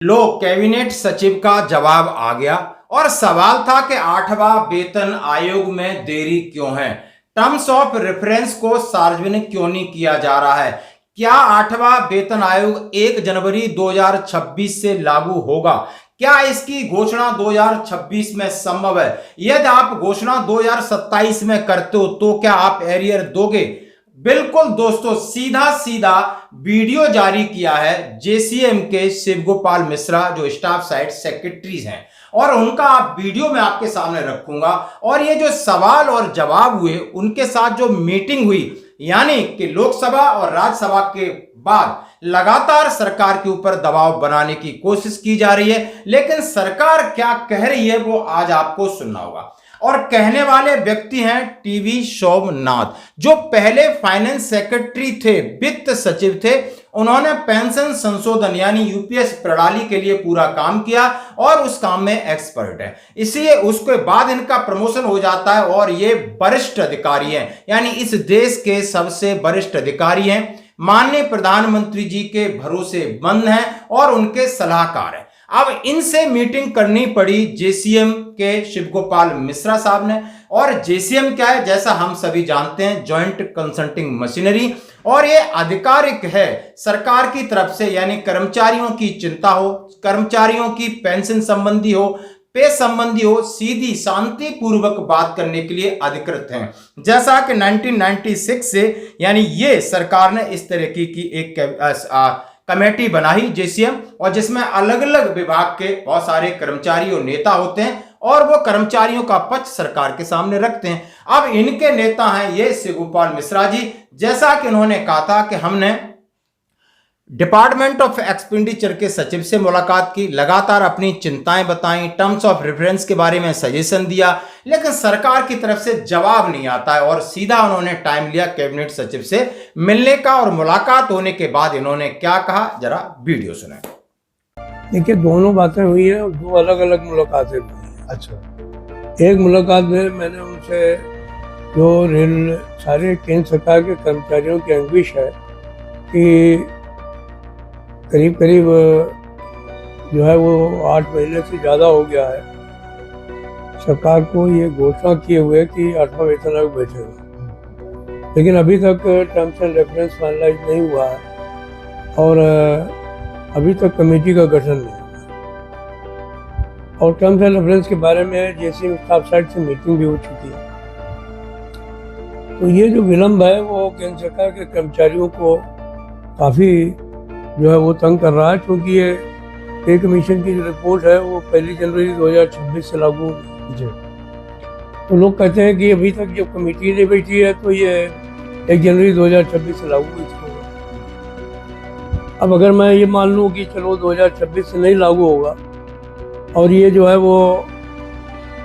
लो, cabinet सचिव का जवाब आ गया और सवाल था कि 8वां वेतन आयोग में देरी क्यों है। टर्म्स ऑफ रेफरेंस को सार्वजनिक क्यों नहीं किया जा रहा है। क्या 8वां वेतन आयोग 1 जनवरी 2026 से लागू होगा। क्या इसकी घोषणा 2026 में संभव है। यदि आप घोषणा 2027 में करते हो तो क्या आप एरियर दोगे। बिल्कुल दोस्तों, सीधा सीधा वीडियो जारी किया है जेसीएम के शिव गोपाल मिश्रा, जो स्टाफ साइड सेक्रेटरीज हैं, और उनका आप वीडियो में आपके सामने रखूंगा। और ये जो सवाल और जवाब हुए, उनके साथ जो मीटिंग हुई, यानी कि लोकसभा और राज्यसभा के बाद लगातार सरकार के ऊपर दबाव बनाने की कोशिश की जा रही है, लेकिन सरकार क्या कह रही है वो आज आपको सुनना होगा। और कहने वाले व्यक्ति हैं टीवी सोमनाथ, जो पहले फाइनेंस सेक्रेटरी थे, वित्त सचिव थे। उन्होंने पेंशन संशोधन यानी यूपीएस प्रणाली के लिए पूरा काम किया और उस काम में एक्सपर्ट है। इसलिए उसके बाद इनका प्रमोशन हो जाता है और ये वरिष्ठ अधिकारी हैं, यानी इस देश के सबसे वरिष्ठ अधिकारी हैं। माननीय प्रधानमंत्री जी के भरोसेमंद हैं और उनके सलाहकार हैं। अब इनसे मीटिंग करनी पड़ी जेसीएम के शिव गोपाल मिश्रा साहब ने। और जेसीएम क्या है, जैसा हम सभी जानते हैं, जॉइंट कंसल्टिंग मशीनरी, और ये आधिकारिक है सरकार की तरफ से, यानी कर्मचारियों की चिंता हो, कर्मचारियों की पेंशन संबंधी हो, पे संबंधी हो, सीधी शांतिपूर्वक बात करने के लिए अधिकृत हैं। जैसा कि 1996 से यानी ये सरकार ने इस तरह की एक कमेटी बनाई जेसीएम, और जिसमें अलग अलग विभाग के बहुत सारे कर्मचारी और नेता होते हैं और वो कर्मचारियों का पक्ष सरकार के सामने रखते हैं। अब इनके नेता हैं ये शिव गोपाल मिश्रा जी। जैसा कि उन्होंने कहा था कि हमने डिपार्टमेंट ऑफ एक्सपेंडिचर के सचिव से मुलाकात की, लगातार अपनी चिंताएं बताई, टर्म्स ऑफ रेफरेंस के बारे में सजेशन दिया, लेकिन सरकार की तरफ से जवाब नहीं आता है। और सीधा उन्होंने टाइम लिया कैबिनेट सचिव से मिलने का, और मुलाकात होने के बाद इन्होंने क्या कहा, जरा वीडियो सुने। देखिए, दोनों बातें हुई है और दो अलग अलग मुलाकातें हुई हैं। अच्छा। एक मुलाकात में मैंने उनसे जो रेल सारे केंद्र सरकार के कर्मचारियों की अंविश है कि करीब करीब जो है वो 8 महीने से ज़्यादा हो गया है सरकार को ये घोषणा किए हुए कि 8वां वेतन आयोग बैठेगा, लेकिन अभी तक टर्म्स एंड रेफरेंस फाइनलाइज नहीं हुआ है और अभी तक कमेटी का गठन नहीं हुआ। और टर्म्स एंड रेफरेंस के बारे में जेसीएम स्टाफ साइड से मीटिंग भी हो चुकी है। तो ये जो विलम्ब है वो केंद्र सरकार के कर्मचारियों को काफ़ी जो है वो तंग कर रहा है, क्योंकि ये पे कमीशन की जो रिपोर्ट है वो 1 जनवरी 2026 से लागू होगी। तो लोग कहते हैं कि अभी तक जब कमेटी नहीं बैठी है तो ये 1 जनवरी 2026 से लागू होगा। अब अगर मैं ये मान लूँ कि चलो 2026 से नहीं लागू होगा और ये जो है वो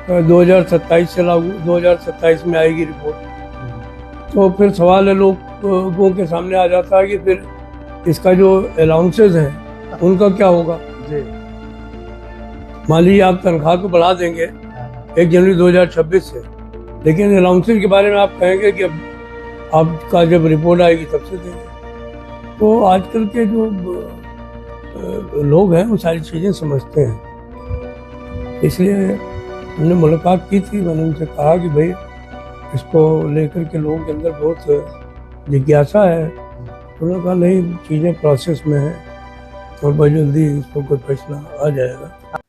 2027 से लागू, 2027 में आएगी रिपोर्ट, तो फिर सवाल है लोगों के सामने आ जाता है कि फिर इसका जो अलाउंसेज है उनका क्या होगा। जी। मान लीजिए आप तनख्वाह को बढ़ा देंगे 1 जनवरी 2026 से, लेकिन अलाउंसेज के बारे में आप कहेंगे कि अब आपका जब रिपोर्ट आएगी तब से देंगे। तो आजकल के जो लोग हैं वो सारी चीज़ें समझते हैं, इसलिए हमने मुलाकात की थी। मैंने उनसे कहा कि भाई इसको लेकर के लोगों के अंदर बहुत जिज्ञासा है। उन्होंने कहा नहीं, चीज़ें प्रोसेस में है और बहुत जल्दी इस पर कोई फैसला आ जाएगा।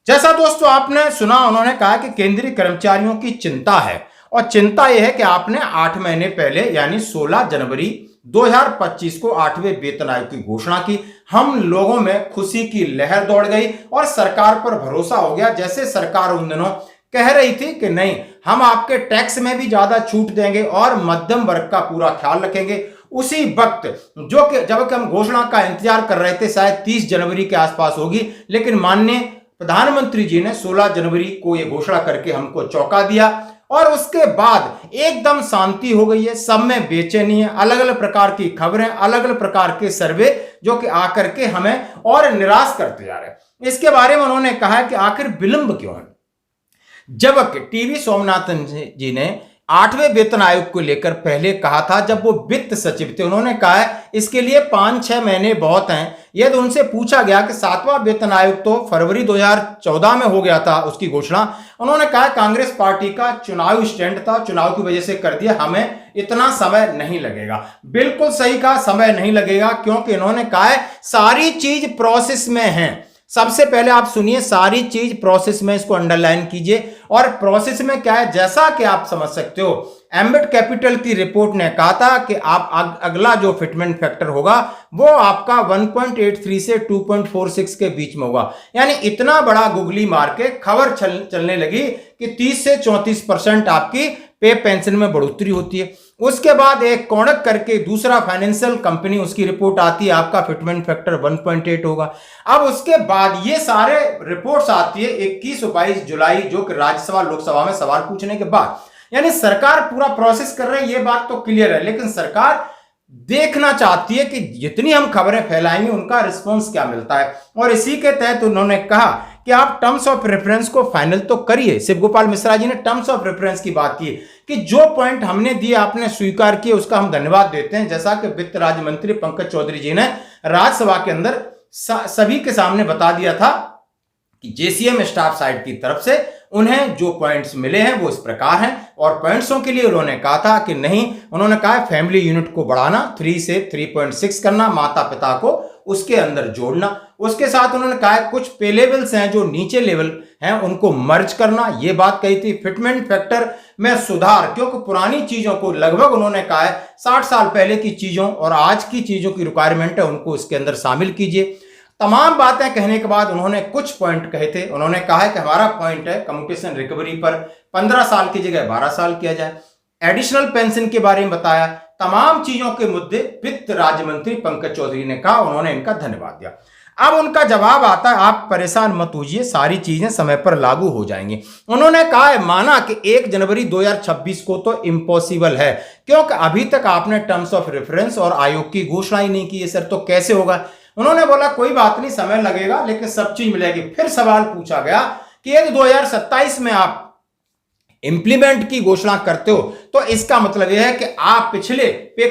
जैसा दोस्तों आपने सुना, उन्होंने कहा कि केंद्रीय कर्मचारियों की चिंता है, और चिंता यह है कि आपने 8 महीने पहले यानी 16 जनवरी 2025 को 8वें वेतन आयोग की घोषणा की। हम लोगों में खुशी की लहर दौड़ गई और सरकार पर भरोसा हो गया। जैसे सरकार उन दिनों कह रही थी कि नहीं, हम आपके टैक्स में भी ज्यादा छूट देंगे और मध्यम वर्ग का पूरा ख्याल रखेंगे। उसी वक्त जो कि जब हम घोषणा का इंतजार कर रहे थे, शायद 30 जनवरी के आसपास होगी, लेकिन माननीय प्रधानमंत्री जी ने 16 जनवरी को यह घोषणा करके हमको चौंका दिया। और उसके बाद एकदम शांति हो गई है, सब में बेचैनी है, अलग अलग प्रकार की खबरें, अलग अलग प्रकार के सर्वे जो कि आकर के हमें और निराश करते जा रहे हैं। इसके बारे में उन्होंने कहा कि आखिर विलंब क्यों है, जबकि टीवी सोमनाथन जी ने 8वें वेतन आयोग को लेकर पहले कहा था जब वो वित्त सचिव थे। उन्होंने कहा है इसके लिए 5-6 महीने बहुत हैं। यदि उनसे पूछा गया कि 7वां वेतन आयोग तो फरवरी 2014 में हो गया था उसकी घोषणा, उन्होंने कहा कांग्रेस पार्टी का चुनावी स्टैंड था, चुनाव की वजह से कर दिया, हमें इतना समय नहीं लगेगा। बिल्कुल सही कहा, समय नहीं लगेगा, क्योंकि इन्होंने कहा है सारी चीज प्रोसेस में है। सबसे पहले आप सुनिए, सारी चीज प्रोसेस में, इसको अंडरलाइन कीजिए। और प्रोसेस में क्या है, जैसा कि आप समझ सकते हो, एम्बिट कैपिटल की रिपोर्ट ने कहा था कि आप अगला जो फिटमेंट फैक्टर होगा वो आपका 1.83 से 2.46 के बीच में होगा। यानी इतना बड़ा गुगली मार के खबर चलने लगी कि 30 से 34% आपकी पे पेंशन में बढ़ोतरी होती है। उसके बाद एक कोणक करके दूसरा फाइनेंशियल कंपनी, उसकी रिपोर्ट आती है, आपका फिटमेंट फैक्टर 1.8 होगा। अब उसके बाद ये सारे रिपोर्ट्स आती है 21-22 जुलाई, जो कि राज्यसभा लोकसभा में सवाल पूछने के बाद। यानी सरकार पूरा प्रोसेस कर रही है, ये बात तो क्लियर है, लेकिन सरकार देखना चाहती है कि जितनी हम खबरें फैलाएंगे उनका रिस्पॉन्स क्या मिलता है। और इसी के तहत उन्होंने कहा कि आप टर्म्स ऑफ रेफरेंस को फाइनल तो करिए। शिव गोपाल मिश्रा जी ने टर्म्स ऑफ रेफरेंस की बात की कि जो पॉइंट हमने दिए आपने स्वीकार किए, उसका हम धन्यवाद देते हैं। जैसा कि वित्त राज्य मंत्री पंकज चौधरी जी ने राज्यसभा के अंदर सभी के सामने बता दिया था कि जेसीएम स्टाफ साइड की तरफ से उन्हें जो पॉइंट्स मिले हैं वो इस प्रकार हैं। और पॉइंट्सों के लिए उन्होंने कहा था कि नहीं, उन्होंने कहा फैमिली यूनिट को बढ़ाना, 3 से 3.6 करना, माता पिता को उसके अंदर जोड़ना। उसके साथ उन्होंने कहा कुछ पे लेवल्स हैं जो नीचे लेवल हैं उनको मर्ज करना, ये बात कही थी। फिटमेंट फैक्टर में सुधार, क्योंकि पुरानी चीजों को लगभग उन्होंने कहा है 60 साल पहले की चीजों और आज की चीजों की रिक्वायरमेंट है, उनको इसके अंदर शामिल कीजिए। तमाम बातें कहने के बाद उन्होंने कुछ पॉइंट कहे थे। उन्होंने कहा है कि हमारा पॉइंट है कम्युटेशन रिकवरी पर 15 साल की जगह 12 साल किया जाए। एडिशनल पेंशन के बारे में बताया। तमाम चीजों के मुद्दे वित्त राज्य मंत्री पंकज चौधरी ने कहा, उन्होंने इनका धन्यवाद दिया। अब उनका जवाब आता है, आप परेशान मत होइए, सारी चीजें समय पर लागू हो जाएंगी। उन्होंने कहा है माना कि 1 जनवरी 2026 को तो इम्पॉसिबल है, क्योंकि अभी तक आपने टर्म्स ऑफ रेफरेंस और आयोग की घोषणा ही नहीं की है। सर तो कैसे होगा? उन्होंने बोला कोई बात नहीं, समय लगेगा लेकिन सब चीज मिलेगी। फिर सवाल पूछा गया कि यदि 2027 में आप इंप्लीमेंट की घोषणा करते हो तो इसका मतलब यह है कि आप पिछले पे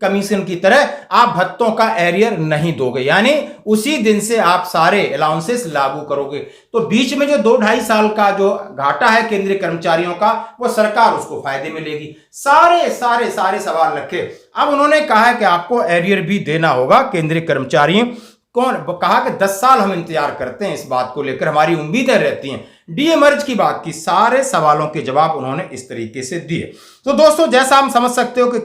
कमीशन की तरह आप भत्तों का एरियर नहीं दोगे, यानी उसी दिन से आप सारे अलाउंसेस लागू करोगे। तो बीच में जो 2-2.5 साल का जो घाटा है केंद्रीय कर्मचारियों का, वो सरकार उसको फायदे मिलेगी। सारे सवाल रखे। अब उन्होंने कहा कि आपको एरियर भी देना होगा केंद्रीय कर्मचारियों। कौन कहा कि 10 साल हम इंतजार करते हैं, इस बात को लेकर हमारी उम्मीदें रहती हैं। डीएमर्ज की बात की, सारे सवालों के जवाब उन्होंने इस तरीके से दिए। तो दोस्तों जैसा हम समझ सकते हो कि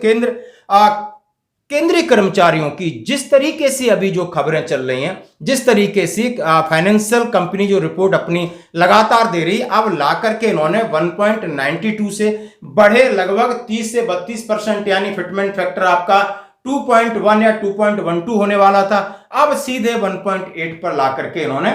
केंद्रीय कर्मचारियों की जिस तरीके से अभी जो खबरें चल रही हैं, जिस तरीके से फाइनेंशियल कंपनी जो रिपोर्ट अपनी लगातार दे रही, अब ला करके इन्होंने 1.92 से बढ़े लगभग 30 से 32%, यानी फिटमेंट फैक्टर आपका 2.1 या 2.12 होने वाला था, अब सीधे 1.8 पर ला करके इन्होंने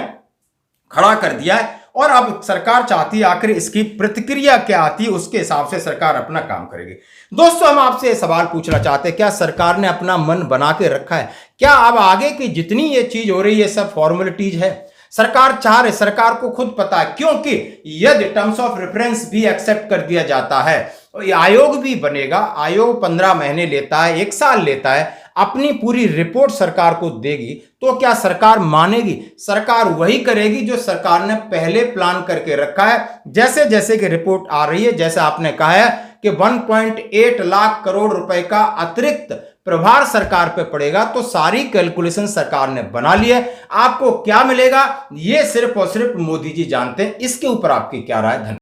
खड़ा कर दिया है। और अब सरकार चाहती है आखिर इसकी प्रतिक्रिया क्या आती है, उसके हिसाब से सरकार अपना काम करेगी। दोस्तों हम आपसे सवाल पूछना चाहते हैं, क्या सरकार ने अपना मन बना के रखा है? क्या अब आगे की जितनी ये चीज हो रही है सब फॉर्मेलिटीज है? सरकार चाह रही, सरकार को खुद पता है, क्योंकि यदि टर्म्स ऑफ रेफरेंस भी एक्सेप्ट कर दिया जाता है तो आयोग भी बनेगा। आयोग 15 महीने लेता है, 1 साल लेता है, अपनी पूरी रिपोर्ट सरकार को देगी। तो क्या सरकार मानेगी? सरकार वही करेगी जो सरकार ने पहले प्लान करके रखा है। जैसे जैसे कि रिपोर्ट आ रही है, जैसे आपने कहा है कि 1.8 लाख करोड़ रुपए का अतिरिक्त प्रभार सरकार पे पड़ेगा, तो सारी कैलकुलेशन सरकार ने बना ली है। आपको क्या मिलेगा ये सिर्फ और सिर्फ मोदी जी जानते हैं। इसके ऊपर आपकी क्या राय? धन्यवाद।